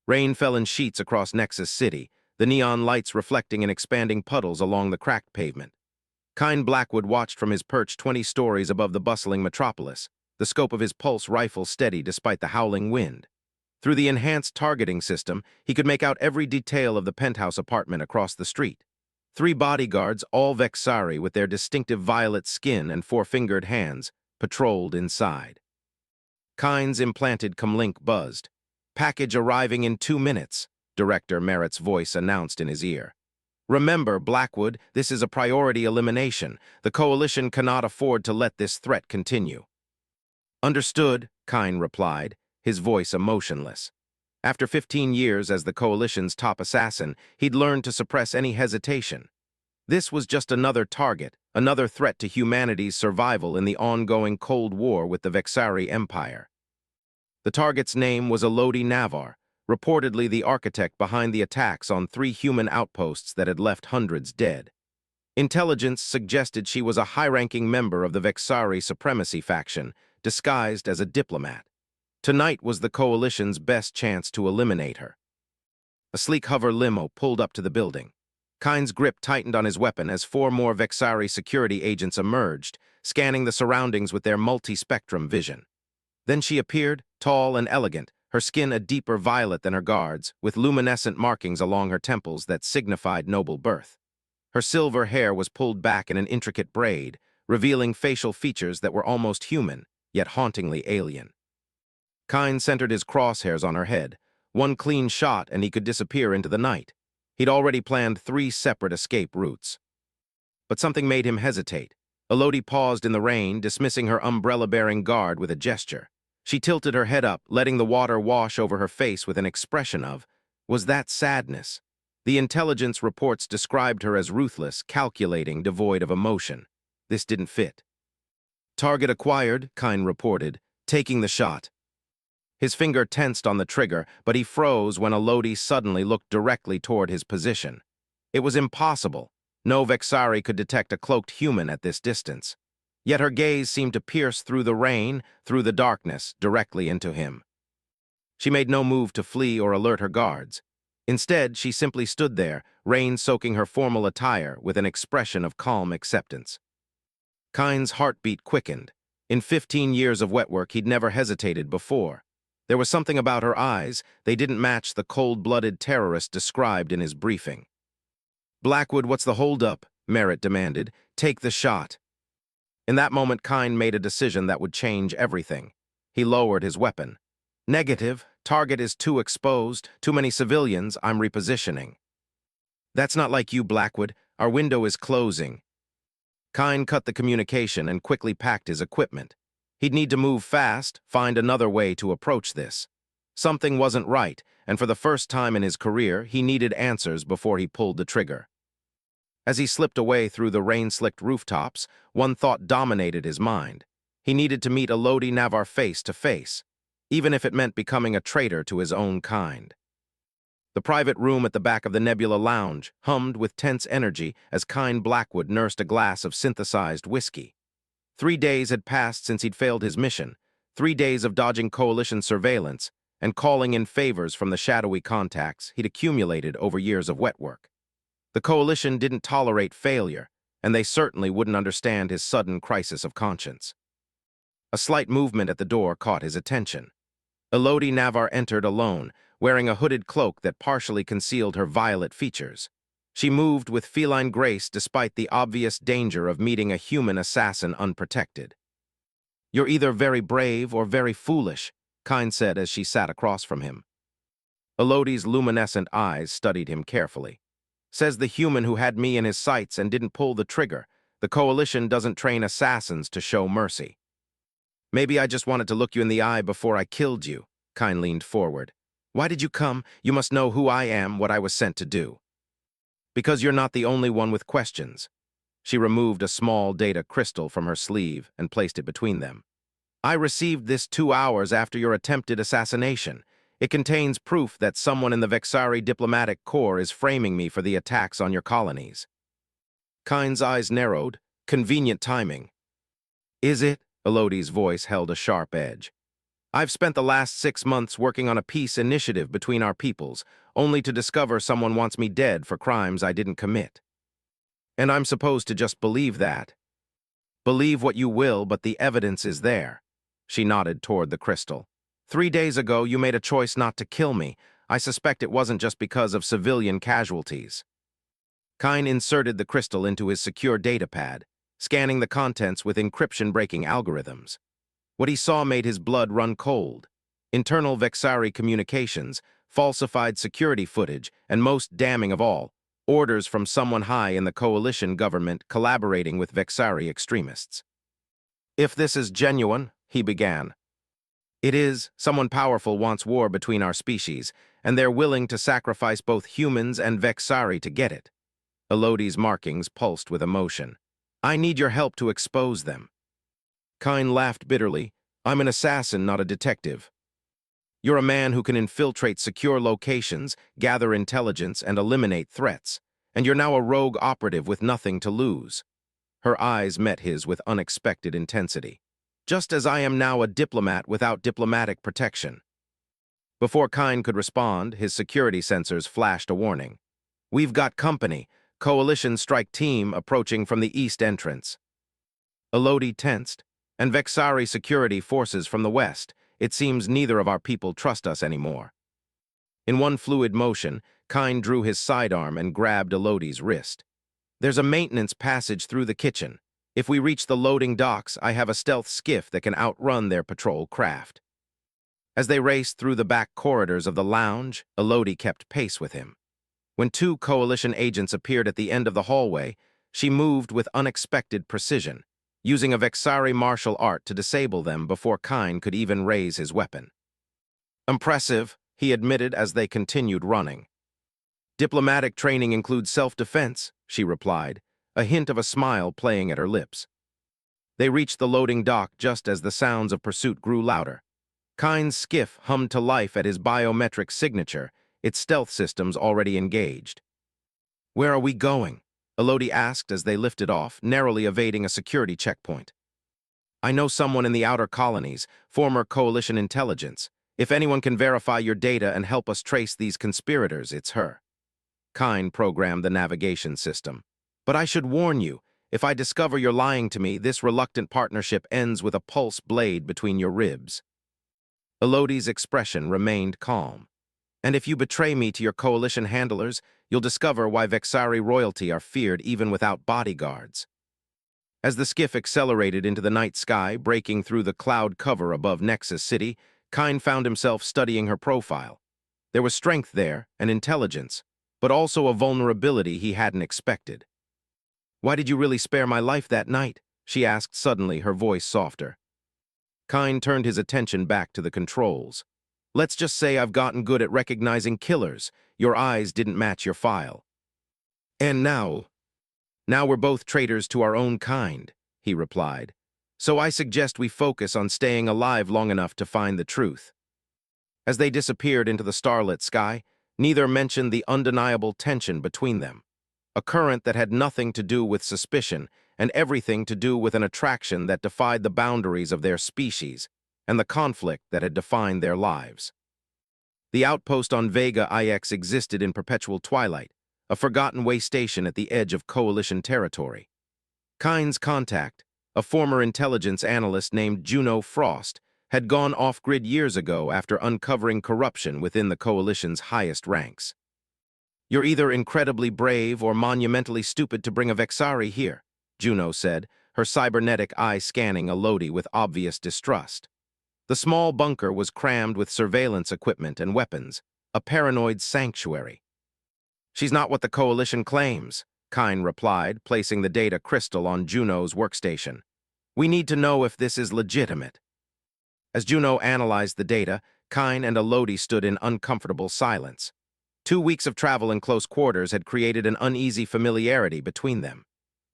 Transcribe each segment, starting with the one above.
Rain fell in sheets across Nexus City, the neon lights reflecting in expanding puddles along the cracked pavement. Kine Blackwood watched from his perch 20 stories above the bustling metropolis, the scope of his pulse rifle steady despite the howling wind. Through the enhanced targeting system, he could make out every detail of the penthouse apartment across the street. 3 bodyguards, all Vexari with their distinctive violet skin and 4-fingered hands, patrolled inside. Kine's implanted comlink buzzed. "Package arriving in 2 minutes," Director Merritt's voice announced in his ear. "Remember, Blackwood, this is a priority elimination. The Coalition cannot afford to let this threat continue." "Understood," Kine replied, his voice emotionless. After 15 years as the Coalition's top assassin, he'd learned to suppress any hesitation. This was just another target, another threat to humanity's survival in the ongoing Cold War with the Vexari Empire. The target's name was Elodie Navar, reportedly the architect behind the attacks on 3 human outposts that had left hundreds dead. Intelligence suggested she was a high-ranking member of the Vexari supremacy faction, disguised as a diplomat. Tonight was the Coalition's best chance to eliminate her. A sleek hover limo pulled up to the building. Kine's grip tightened on his weapon as 4 more Vexari security agents emerged, scanning the surroundings with their multi-spectrum vision. Then she appeared, tall and elegant, her skin a deeper violet than her guards, with luminescent markings along her temples that signified noble birth. Her silver hair was pulled back in an intricate braid, revealing facial features that were almost human, yet hauntingly alien. Kine centered his crosshairs on her head. One clean shot and he could disappear into the night. He'd already planned 3 separate escape routes. But something made him hesitate. Elodie paused in the rain, dismissing her umbrella-bearing guard with a gesture. She tilted her head up, letting the water wash over her face with an expression of, was that sadness? The intelligence reports described her as ruthless, calculating, devoid of emotion. This didn't fit. "Target acquired," Kine reported, taking the shot. His finger tensed on the trigger, but he froze when Elodie suddenly looked directly toward his position. It was impossible. No Vexari could detect a cloaked human at this distance. Yet her gaze seemed to pierce through the rain, through the darkness, directly into him. She made no move to flee or alert her guards. Instead, she simply stood there, rain soaking her formal attire with an expression of calm acceptance. Kine's heartbeat quickened. In 15 years of wet work, he'd never hesitated before. There was something about her eyes, they didn't match the cold-blooded terrorist described in his briefing. "Blackwood, what's the holdup?" Merritt demanded. "Take the shot." In that moment, Kine made a decision that would change everything. He lowered his weapon. "Negative. Target is too exposed. Too many civilians. I'm repositioning." "That's not like you, Blackwood. Our window is closing." Kine cut the communication and quickly packed his equipment. He'd need to move fast, find another way to approach this. Something wasn't right, and for the first time in his career, he needed answers before he pulled the trigger. As he slipped away through the rain-slicked rooftops, one thought dominated his mind. He needed to meet Elodie Navar face to face, even if it meant becoming a traitor to his own kind. The private room at the back of the Nebula Lounge hummed with tense energy as Kine Blackwood nursed a glass of synthesized whiskey. 3 days had passed since he'd failed his mission, 3 days of dodging Coalition surveillance and calling in favors from the shadowy contacts he'd accumulated over years of wet work. The Coalition didn't tolerate failure, and they certainly wouldn't understand his sudden crisis of conscience. A slight movement at the door caught his attention. Elodie Navar entered alone, wearing a hooded cloak that partially concealed her violet features. She moved with feline grace despite the obvious danger of meeting a human assassin unprotected. "You're either very brave or very foolish," Kine said as she sat across from him. Elodie's luminescent eyes studied him carefully. "Says the human who had me in his sights and didn't pull the trigger. The Coalition doesn't train assassins to show mercy." "Maybe I just wanted to look you in the eye before I killed you," Kine leaned forward. "Why did you come? You must know who I am, what I was sent to do." "Because you're not the only one with questions." She removed a small data crystal from her sleeve and placed it between them. "I received this 2 hours after your attempted assassination. It contains proof that someone in the Vexari diplomatic corps is framing me for the attacks on your colonies." Kine's eyes narrowed. Convenient timing. "Is it?" Elodie's voice held a sharp edge. I've spent the last 6 months working on a peace initiative between our peoples, only to discover someone wants me dead for crimes I didn't commit. And I'm supposed to just believe that. Believe what you will, but the evidence is there. She nodded toward the crystal. 3 days ago, you made a choice not to kill me. I suspect it wasn't just because of civilian casualties. Kine inserted the crystal into his secure datapad, scanning the contents with encryption-breaking algorithms. What he saw made his blood run cold. Internal Vexari communications, falsified security footage, and most damning of all, orders from someone high in the coalition government collaborating with Vexari extremists. If this is genuine, he began. It is. Someone powerful wants war between our species, and they're willing to sacrifice both humans and Vexari to get it. Elodie's markings pulsed with emotion. I need your help to expose them. Kine laughed bitterly. I'm an assassin, not a detective. You're a man who can infiltrate secure locations, gather intelligence, and eliminate threats. And you're now a rogue operative with nothing to lose. Her eyes met his with unexpected intensity. Just as I am now a diplomat without diplomatic protection. Before Kine could respond, his security sensors flashed a warning. We've got company. Coalition strike team approaching from the east entrance. Elodie tensed. And Vexari security forces from the west. It seems neither of our people trust us anymore. In one fluid motion, Kine drew his sidearm and grabbed Elodie's wrist. There's a maintenance passage through the kitchen. If we reach the loading docks, I have a stealth skiff that can outrun their patrol craft. As they raced through the back corridors of the lounge, Elodie kept pace with him. When two coalition agents appeared at the end of the hallway, she moved with unexpected precision, using a Vexari martial art to disable them before Kine could even raise his weapon. Impressive, he admitted as they continued running. Diplomatic training includes self-defense, she replied, a hint of a smile playing at her lips. They reached the loading dock just as the sounds of pursuit grew louder. Kine's skiff hummed to life at his biometric signature, its stealth systems already engaged. Where are we going? Elodie asked as they lifted off, narrowly evading a security checkpoint. I know someone in the outer colonies, former coalition intelligence. If anyone can verify your data and help us trace these conspirators, it's her. Kine programmed the navigation system. But I should warn you, if I discover you're lying to me, this reluctant partnership ends with a pulse blade between your ribs. Elodie's expression remained calm. And if you betray me to your coalition handlers, you'll discover why Vexari royalty are feared even without bodyguards. As the skiff accelerated into the night sky, breaking through the cloud cover above Nexus City, Kine found himself studying her profile. There was strength there, and intelligence, but also a vulnerability he hadn't expected. Why did you really spare my life that night? She asked suddenly, her voice softer. Kine turned his attention back to the controls. Let's just say I've gotten good at recognizing killers. Your eyes didn't match your file. And now we're both traitors to our own kind, he replied. So I suggest we focus on staying alive long enough to find the truth. As they disappeared into the starlit sky, neither mentioned the undeniable tension between them. A current that had nothing to do with suspicion and everything to do with an attraction that defied the boundaries of their species and the conflict that had defined their lives. The outpost on Vega IX existed in perpetual twilight, a forgotten way station at the edge of coalition territory. Kine's contact, a former intelligence analyst named Juno Frost, had gone off-grid years ago after uncovering corruption within the coalition's highest ranks. You're either incredibly brave or monumentally stupid to bring a Vexari here, Juno said, her cybernetic eye scanning Elodie with obvious distrust. The small bunker was crammed with surveillance equipment and weapons, a paranoid sanctuary. She's not what the coalition claims, Kine replied, placing the data crystal on Juno's workstation. We need to know if this is legitimate. As Juno analyzed the data, Kine and Elodie stood in uncomfortable silence. 2 weeks of travel in close quarters had created an uneasy familiarity between them.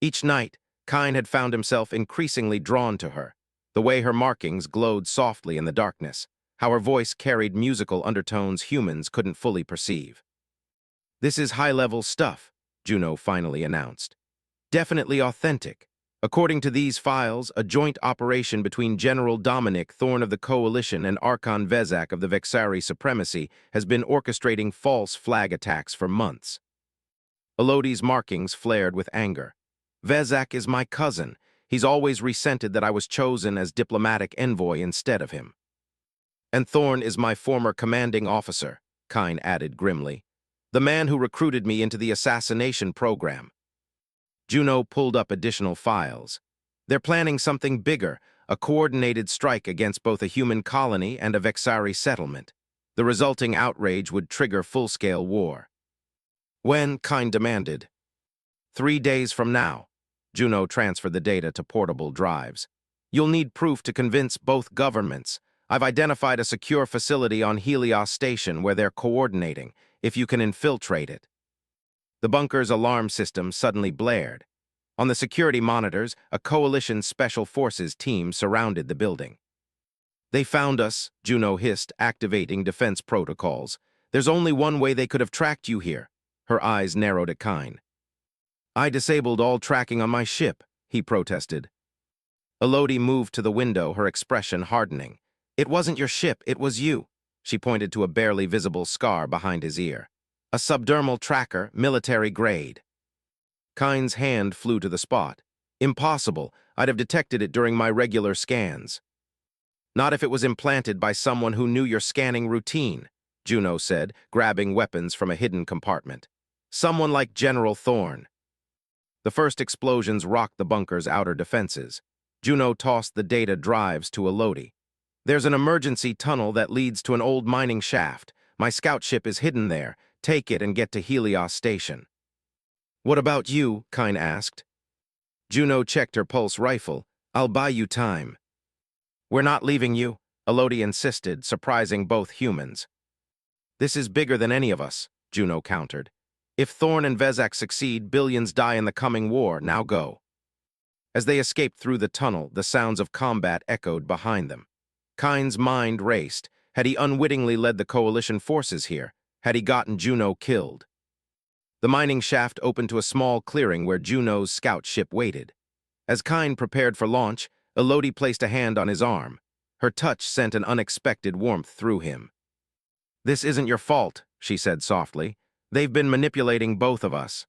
Each night, Kine had found himself increasingly drawn to her, the way her markings glowed softly in the darkness, how her voice carried musical undertones humans couldn't fully perceive. This is high-level stuff, Juno finally announced. Definitely authentic, According to these files, a joint operation between General Dominic Thorne of the Coalition and Archon Vezak of the Vexari Supremacy has been orchestrating false flag attacks for months. Elodie's markings flared with anger. Vezak is my cousin. He's always resented that I was chosen as diplomatic envoy instead of him. And Thorne is my former commanding officer, Kine added grimly. The man who recruited me into the assassination program. Juno pulled up additional files. They're planning something bigger, a coordinated strike against both a human colony and a Vexari settlement. The resulting outrage would trigger full-scale war. When? Kine demanded. 3 days from now. Juno transferred the data to portable drives. You'll need proof to convince both governments. I've identified a secure facility on Helios Station where they're coordinating, if you can infiltrate it. The bunker's alarm system suddenly blared. On the security monitors, a Coalition Special Forces team surrounded the building. They found us, Juno hissed, activating defense protocols. There's only one way they could have tracked you here. Her eyes narrowed at Kine. I disabled all tracking on my ship, he protested. Elodie moved to the window, her expression hardening. It wasn't your ship, it was you. She pointed to a barely visible scar behind his ear. A subdermal tracker, military grade. Kine's hand flew to the spot. Impossible. I'd have detected it during my regular scans. Not if it was implanted by someone who knew your scanning routine, Juno said, grabbing weapons from a hidden compartment. Someone like General Thorne. The first explosions rocked the bunker's outer defenses. Juno tossed the data drives to Elodie. There's an emergency tunnel that leads to an old mining shaft. My scout ship is hidden there. Take it and get to Helios Station. What about you? Kine asked. Juno checked her pulse rifle. I'll buy you time. We're not leaving you, Elodie insisted, surprising both humans. This is bigger than any of us, Juno countered. If Thorne and Vezak succeed, billions die in the coming war. Now go. As they escaped through the tunnel, the sounds of combat echoed behind them. Kine's mind raced. Had he unwittingly led the Coalition forces here? Had he gotten Juno killed? The mining shaft opened to a small clearing where Juno's scout ship waited. As Kine prepared for launch, Elodie placed a hand on his arm. Her touch sent an unexpected warmth through him. This isn't your fault, she said softly. They've been manipulating both of us.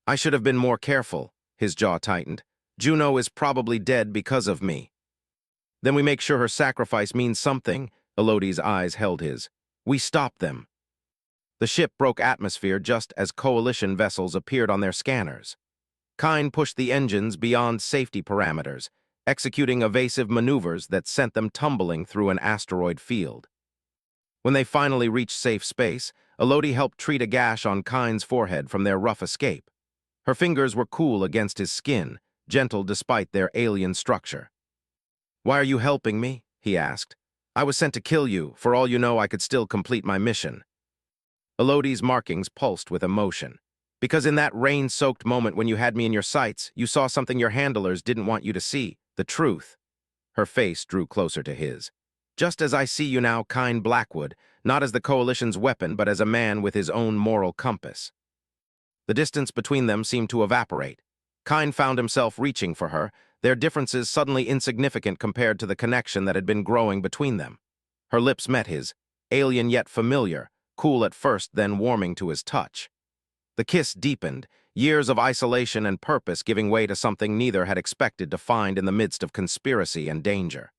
I should have been more careful, his jaw tightened. Juno is probably dead because of me. Then we make sure her sacrifice means something, Elodie's eyes held his. We stop them. The ship broke atmosphere just as Coalition vessels appeared on their scanners. Kine pushed the engines beyond safety parameters, executing evasive maneuvers that sent them tumbling through an asteroid field. When they finally reached safe space, Elodie helped treat a gash on Kine's forehead from their rough escape. Her fingers were cool against his skin, gentle despite their alien structure. Why are you helping me? He asked. I was sent to kill you. For all you know, I could still complete my mission. Elodie's markings pulsed with emotion. Because in that rain-soaked moment when you had me in your sights, you saw something your handlers didn't want you to see, the truth. Her face drew closer to his. Just as I see you now, Kine Blackwood, not as the Coalition's weapon, but as a man with his own moral compass. The distance between them seemed to evaporate. Kine found himself reaching for her, their differences suddenly insignificant compared to the connection that had been growing between them. Her lips met his, alien yet familiar, cool at first, then warming to his touch. The kiss deepened, years of isolation and purpose giving way to something neither had expected to find in the midst of conspiracy and danger.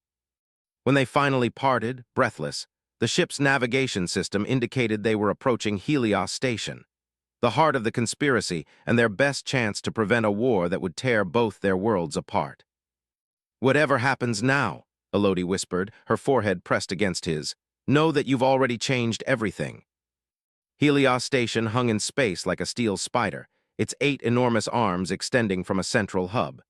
When they finally parted, breathless, the ship's navigation system indicated they were approaching Helios Station, the heart of the conspiracy and their best chance to prevent a war that would tear both their worlds apart. Whatever happens now, Elodie whispered, her forehead pressed against his, know that you've already changed everything. Helios Station hung in space like a steel spider, its 8 enormous arms extending from a central hub.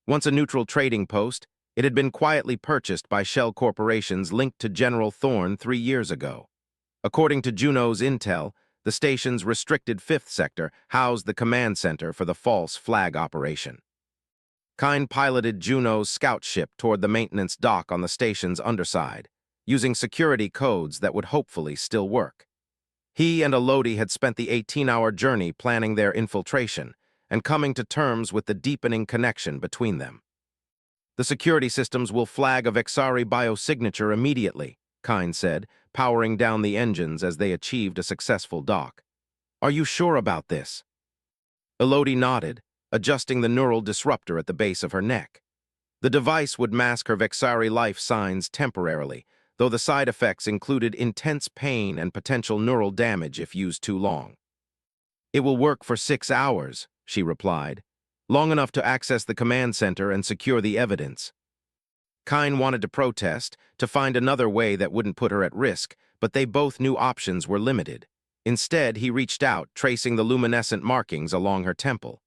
Once a neutral trading post, it had been quietly purchased by shell corporations linked to General Thorne 3 years ago. According to Juno's intel, the station's restricted 5th sector housed the command center for the false flag operation. Kine piloted Juno's scout ship toward the maintenance dock on the station's underside, using security codes that would hopefully still work. He and Elodie had spent the 18-hour journey planning their infiltration, and coming to terms with the deepening connection between them. The security systems will flag a Vexari biosignature immediately, Kyne said, powering down the engines as they achieved a successful dock. Are you sure about this? Elodie nodded, adjusting the neural disruptor at the base of her neck. The device would mask her Vexari life signs temporarily, though the side effects included intense pain and potential neural damage if used too long. It will work for 6 hours, she replied, long enough to access the command center and secure the evidence. Kyne wanted to protest, to find another way that wouldn't put her at risk, but they both knew options were limited. Instead, he reached out, tracing the luminescent markings along her temple.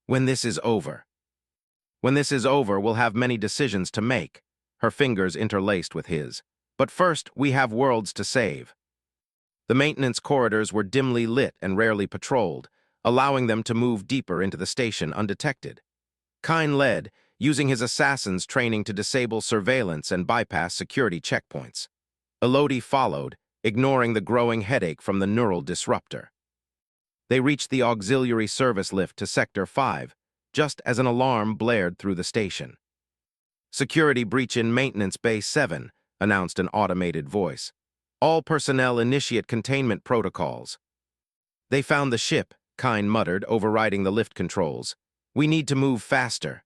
When this is over. When this is over, we'll have many decisions to make, her fingers interlaced with his. But first, we have worlds to save. The maintenance corridors were dimly lit and rarely patrolled, allowing them to move deeper into the station undetected. Kyne led, using his assassin's training to disable surveillance and bypass security checkpoints. Elodie followed, ignoring the growing headache from the neural disruptor. They reached the auxiliary service lift to Sector 5, just as an alarm blared through the station. "Security breach in Maintenance Bay 7, announced an automated voice. "All personnel initiate containment protocols." "They found the ship," Kyne muttered, overriding the lift controls. "We need to move faster."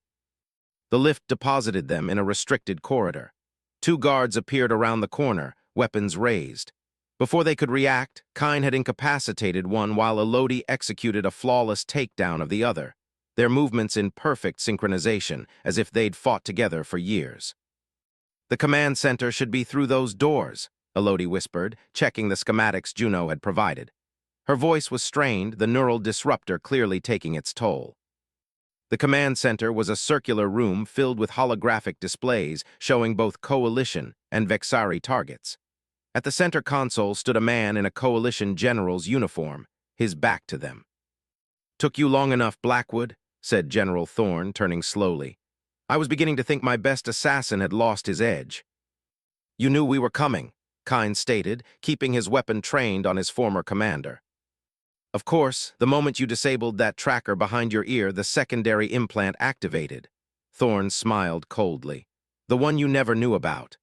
The lift deposited them in a restricted corridor. 2 guards appeared around the corner, weapons raised. Before they could react, Kyne had incapacitated one while Elodie executed a flawless takedown of the other, their movements in perfect synchronization, as if they'd fought together for years. "The command center should be through those doors," Elodie whispered, checking the schematics Juno had provided. Her voice was strained, the neural disruptor clearly taking its toll. The command center was a circular room filled with holographic displays showing both Coalition and Vexari targets. At the center console stood a man in a Coalition general's uniform, his back to them. "Took you long enough, Blackwood," said General Thorne, turning slowly. "I was beginning to think my best assassin had lost his edge." "You knew we were coming," Kyne stated, keeping his weapon trained on his former commander. "Of course, the moment you disabled that tracker behind your ear, the secondary implant activated." Thorne smiled coldly. "The one you never knew about."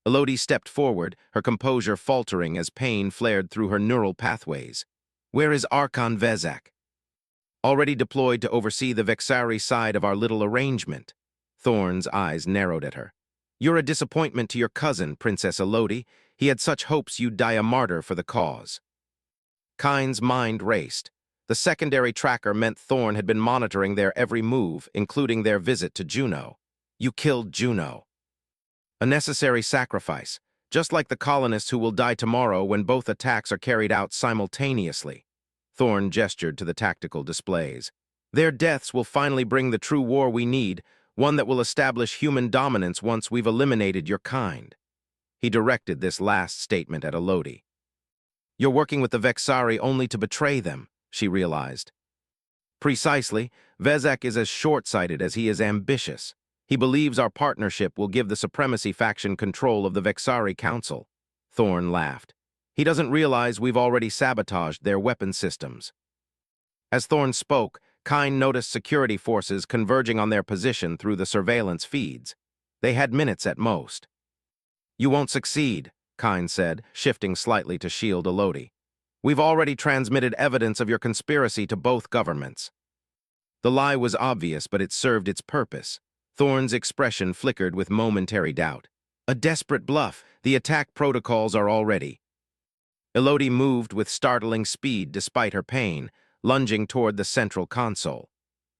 Elodie stepped forward, her composure faltering as pain flared through her neural pathways. "Where is Archon Vezak?" "Already deployed to oversee the Vexari side of our little arrangement." Thorne's eyes narrowed at her. "You're a disappointment to your cousin, Princess Elodie. He had such hopes you'd die a martyr for the cause." Kyne's mind raced. The secondary tracker meant Thorne had been monitoring their every move, including their visit to Juno. "You killed Juno." "A necessary sacrifice, just like the colonists who will die tomorrow when both attacks are carried out simultaneously." Thorne gestured to the tactical displays. "Their deaths will finally bring the true war we need, one that will establish human dominance once we've eliminated your kind." He directed this last statement at Elodie. "You're working with the Vexari only to betray them," she realized. "Precisely. Vezak is as short-sighted as he is ambitious. He believes our partnership will give the Supremacy faction control of the Vexari Council." Thorne laughed. "He doesn't realize we've already sabotaged their weapon systems." As Thorne spoke, Kyne noticed security forces converging on their position through the surveillance feeds. They had minutes at most. "You won't succeed," Kyne said, shifting slightly to shield Elodie. "We've already transmitted evidence of your conspiracy to both governments." The lie was obvious, but it served its purpose. Thorne's expression flickered with momentary doubt. "A desperate bluff. The attack protocols are all ready." Elodie moved with startling speed despite her pain, lunging toward the central console.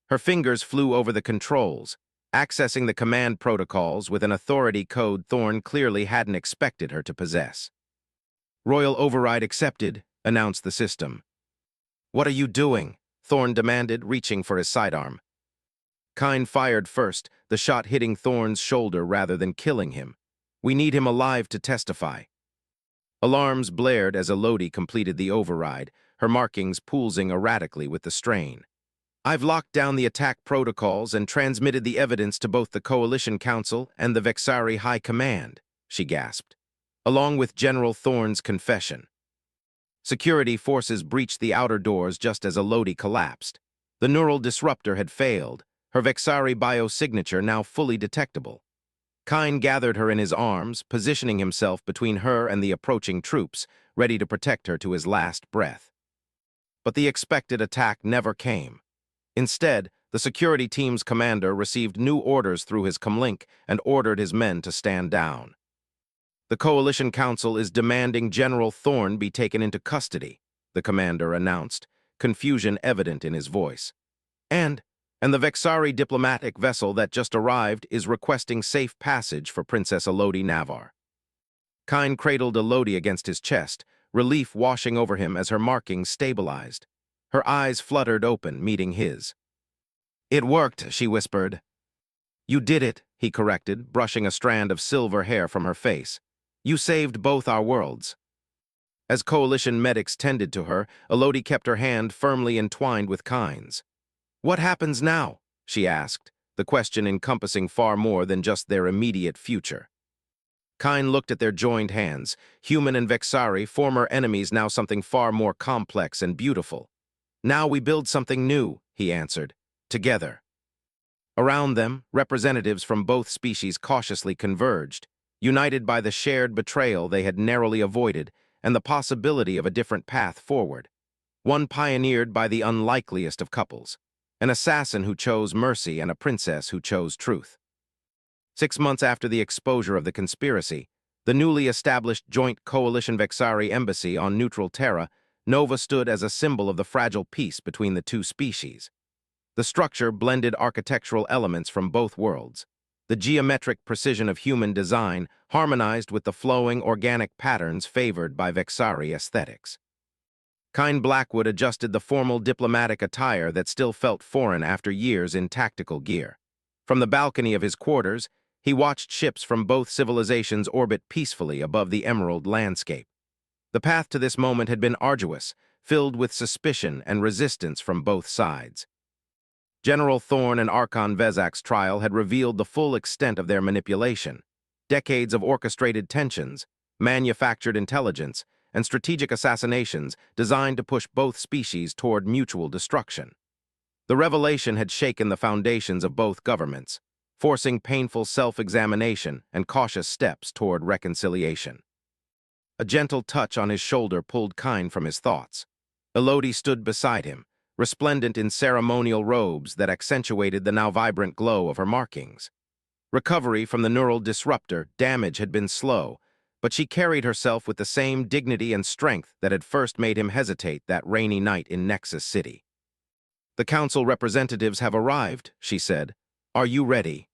Her fingers flew over the controls, accessing the command protocols with an authority code Thorne clearly hadn't expected her to possess. "Royal override accepted," announced the system. "What are you doing?" Thorne demanded, reaching for his sidearm. Kyne fired first, the shot hitting Thorne's shoulder rather than killing him. "We need him alive to testify." Alarms blared as Elodie completed the override, her markings pulsing erratically with the strain. "I've locked down the attack protocols and transmitted the evidence to both the Coalition Council and the Vexari High Command," she gasped, along with General Thorne's confession. Security forces breached the outer doors just as Elodie collapsed. The neural disruptor had failed, her Vexari biosignature now fully detectable. Kine gathered her in his arms, positioning himself between her and the approaching troops, ready to protect her to his last breath. But the expected attack never came. Instead, the security team's commander received new orders through his comlink and ordered his men to stand down. "The Coalition Council is demanding General Thorne be taken into custody," the commander announced, confusion evident in his voice. And the Vexari diplomatic vessel that just arrived is requesting safe passage for Princess Elodie Navar. Kine cradled Elodie against his chest, relief washing over him as her markings stabilized. Her eyes fluttered open, meeting his. "It worked," she whispered. "You did it," he corrected, brushing a strand of silver hair from her face. "You saved both our worlds." As Coalition medics tended to her, Elodie kept her hand firmly entwined with Kine's. "What happens now?" she asked, the question encompassing far more than just their immediate future. Kine looked at their joined hands, human and Vexari, former enemies, now something far more complex and beautiful. "Now we build something new," he answered, "together." Around them, representatives from both species cautiously converged, united by the shared betrayal they had narrowly avoided and the possibility of a different path forward. One pioneered by the unlikeliest of couples, an assassin who chose mercy and a princess who chose truth. 6 months after the exposure of the conspiracy, the newly established joint Coalition Vexari embassy on neutral Terra, Nova stood as a symbol of the fragile peace between the two species. The structure blended architectural elements from both worlds. The geometric precision of human design harmonized with the flowing, organic patterns favored by Vexari aesthetics. Kine Blackwood adjusted the formal diplomatic attire that still felt foreign after years in tactical gear. From the balcony of his quarters, he watched ships from both civilizations orbit peacefully above the emerald landscape. The path to this moment had been arduous, filled with suspicion and resistance from both sides. General Thorne and Archon Vezak's trial had revealed the full extent of their manipulation. Decades of orchestrated tensions, manufactured intelligence, and strategic assassinations designed to push both species toward mutual destruction. The revelation had shaken the foundations of both governments, forcing painful self-examination and cautious steps toward reconciliation. A gentle touch on his shoulder pulled Kine from his thoughts. Elodie stood beside him, resplendent in ceremonial robes that accentuated the now vibrant glow of her markings. Recovery from the neural disruptor, damage had been slow, but she carried herself with the same dignity and strength that had first made him hesitate that rainy night in Nexus City. "The council representatives have arrived," she said. "Are you ready?"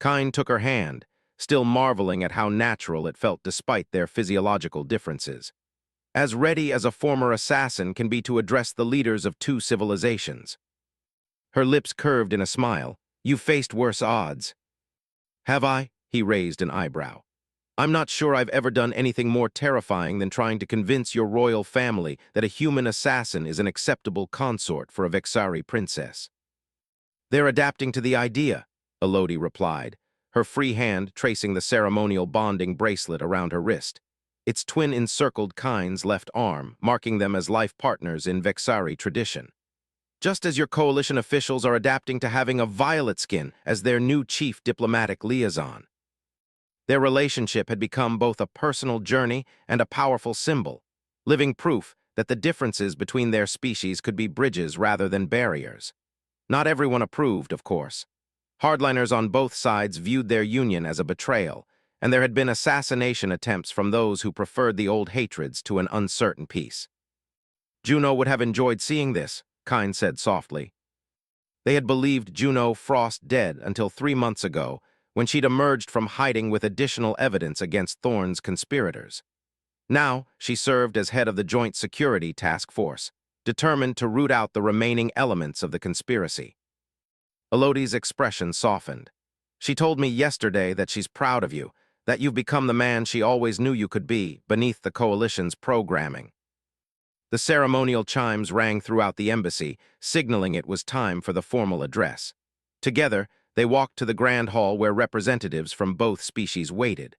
Kine took her hand, still marveling at how natural it felt despite their physiological differences. As ready as a former assassin can be to address the leaders of two civilizations. Her lips curved in a smile. "You've faced worse odds." "Have I?" He raised an eyebrow. "I'm not sure I've ever done anything more terrifying than trying to convince your royal family that a human assassin is an acceptable consort for a Vexari princess." "They're adapting to the idea," Elodie replied, her free hand tracing the ceremonial bonding bracelet around her wrist. Its twin encircled Kine's left arm, marking them as life partners in Vexari tradition. "Just as your coalition officials are adapting to having a violet skin as their new chief diplomatic liaison." Their relationship had become both a personal journey and a powerful symbol, living proof that the differences between their species could be bridges rather than barriers. Not everyone approved, of course. Hardliners on both sides viewed their union as a betrayal, and there had been assassination attempts from those who preferred the old hatreds to an uncertain peace. "Juno would have enjoyed seeing this," Kine said softly. They had believed Juno Frost dead until 3 months ago, when she'd emerged from hiding with additional evidence against Thorne's conspirators. Now, she served as head of the Joint Security Task Force, determined to root out the remaining elements of the conspiracy. Elodie's expression softened. "She told me yesterday that she's proud of you, that you've become the man she always knew you could be beneath the Coalition's programming." The ceremonial chimes rang throughout the embassy, signaling it was time for the formal address. Together, they walked to the grand hall where representatives from both species waited.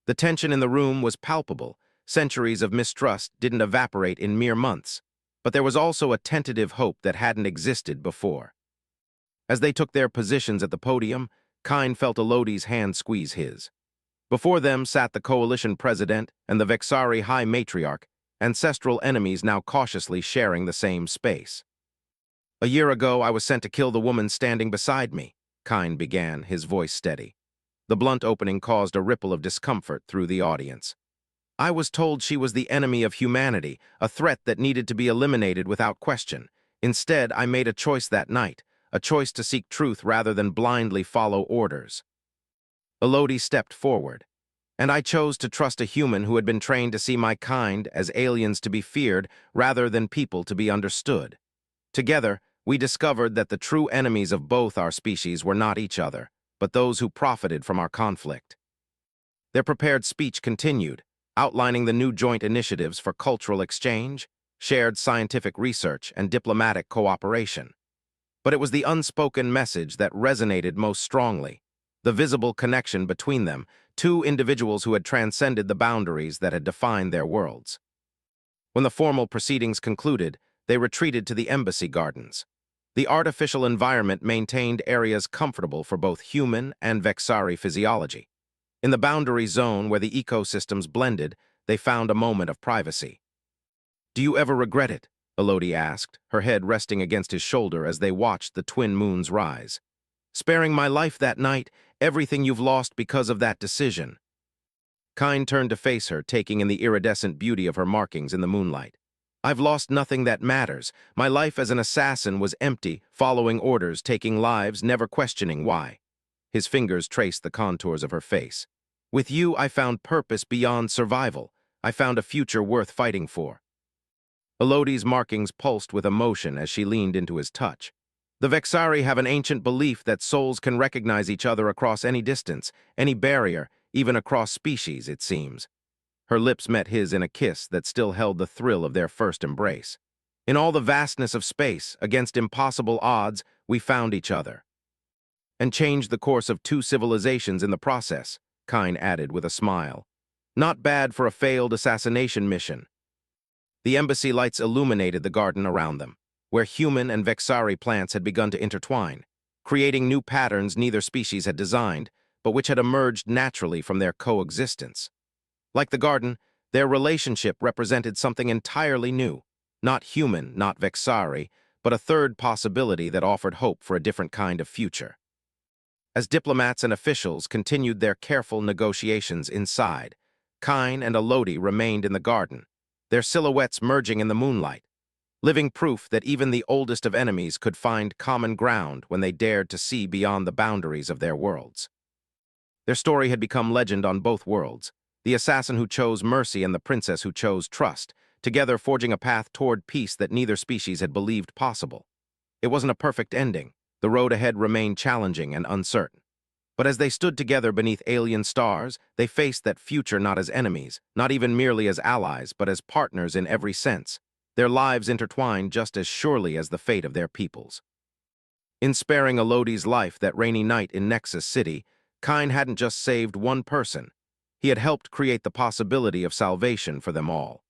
The tension in the room was palpable. Centuries of mistrust didn't evaporate in mere months. But there was also a tentative hope that hadn't existed before. As they took their positions at the podium, Kine felt Elodie's hand squeeze his. Before them sat the coalition president and the Vexari High Matriarch, ancestral enemies now cautiously sharing the same space. "A year ago, I was sent to kill the woman standing beside me," Kine began, his voice steady. The blunt opening caused a ripple of discomfort through the audience. "I was told she was the enemy of humanity, a threat that needed to be eliminated without question. Instead, I made a choice that night, a choice to seek truth rather than blindly follow orders." Elodie stepped forward. "And I chose to trust a human who had been trained to see my kind as aliens to be feared rather than people to be understood. Together, we discovered that the true enemies of both our species were not each other, but those who profited from our conflict." Their prepared speech continued, outlining the new joint initiatives for cultural exchange, shared scientific research, and diplomatic cooperation. But it was the unspoken message that resonated most strongly, the visible connection between them, two individuals who had transcended the boundaries that had defined their worlds. When the formal proceedings concluded, they retreated to the embassy gardens. The artificial environment maintained areas comfortable for both human and Vexari physiology. In the boundary zone where the ecosystems blended, they found a moment of privacy. "Do you ever regret it?" Elodie asked, her head resting against his shoulder as they watched the twin moons rise. "Sparing my life that night, everything you've lost because of that decision." Kine turned to face her, taking in the iridescent beauty of her markings in the moonlight. "I've lost nothing that matters. My life as an assassin was empty, following orders, taking lives, never questioning why." His fingers traced the contours of her face. "With you, I found purpose beyond survival. I found a future worth fighting for." Elodie's markings pulsed with emotion as she leaned into his touch. "The Vexari have an ancient belief that souls can recognize each other across any distance, any barrier, even across species, it seems." Her lips met his in a kiss that still held the thrill of their first embrace. "In all the vastness of space, against impossible odds, we found each other. And changed the course of two civilizations in the process," Kine added with a smile. "Not bad for a failed assassination mission." The embassy lights illuminated the garden around them, where human and Vexari plants had begun to intertwine, creating new patterns neither species had designed, but which had emerged naturally from their coexistence. Like the garden, their relationship represented something entirely new, not human, not Vexari, but a third possibility that offered hope for a different kind of future. As diplomats and officials continued their careful negotiations inside, Kine and Elodie remained in the garden, their silhouettes merging in the moonlight, living proof that even the oldest of enemies could find common ground when they dared to see beyond the boundaries of their worlds. Their story had become legend on both worlds, the assassin who chose mercy and the princess who chose trust, together forging a path toward peace that neither species had believed possible. It wasn't a perfect ending. The road ahead remained challenging and uncertain. But as they stood together beneath alien stars, they faced that future not as enemies, not even merely as allies, but as partners in every sense, their lives intertwined just as surely as the fate of their peoples. In sparing Elodie's life that rainy night in Nexus City, Kine hadn't just saved one person. He had helped create the possibility of salvation for them all.